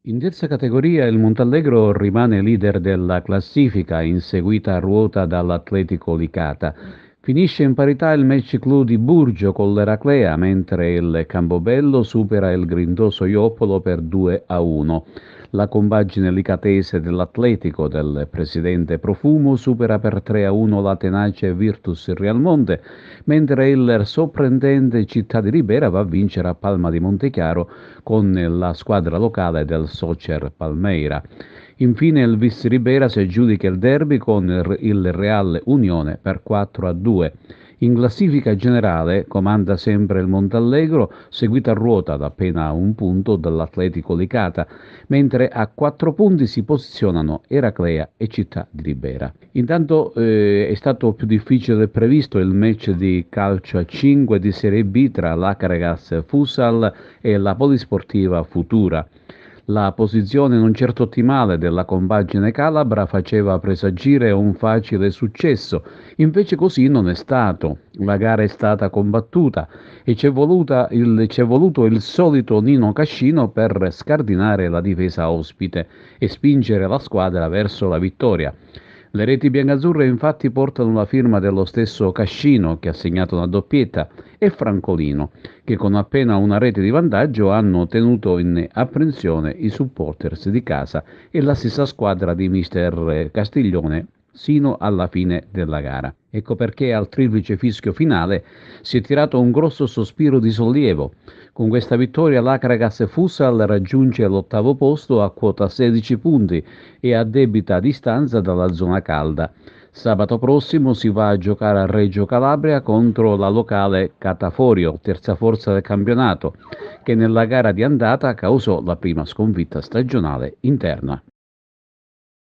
In terza categoria il Montallegro rimane leader della classifica, inseguita a ruota dall'Atletico Licata. Finisce in parità il match clou di Burgio con l'Eraclea, mentre il Campobello supera il grintoso Ioppolo per 2-1. La compagine licatese dell'Atletico del presidente Profumo supera per 3-1 la tenace Virtus Realmonte, mentre il sorprendente Città di Ribera va a vincere a Palma di Montechiaro con la squadra locale del Socer Palmeira. Infine il Vis Ribera si aggiudica il derby con il Real Unione per 4-2. In classifica generale comanda sempre il Montallegro, seguito a ruota da appena un punto dall'Atletico Licata, mentre a 4 punti si posizionano Eraclea e Città di Ribera. Intanto è stato più difficile del previsto il match di calcio a 5 di Serie B tra l'Acaragas Futsal e la Polisportiva Futura. La posizione non certo ottimale della compagine calabra faceva presagire un facile successo, invece così non è stato. La gara è stata combattuta e c'è voluto il solito Nino Cascino per scardinare la difesa ospite e spingere la squadra verso la vittoria. Le reti biancazzurre infatti portano la firma dello stesso Cascino, che ha segnato una doppietta, e Francolino, che con appena una rete di vantaggio hanno tenuto in apprensione i supporters di casa e la stessa squadra di mister Castiglione sino alla fine della gara. Ecco perché al triplice fischio finale si è tirato un grosso sospiro di sollievo. Con questa vittoria l'Acragas Futsal raggiunge l'ottavo posto a quota 16 punti e a debita distanza dalla zona calda. Sabato prossimo si va a giocare a Reggio Calabria contro la locale Cataforio, terza forza del campionato, che nella gara di andata causò la prima sconfitta stagionale interna.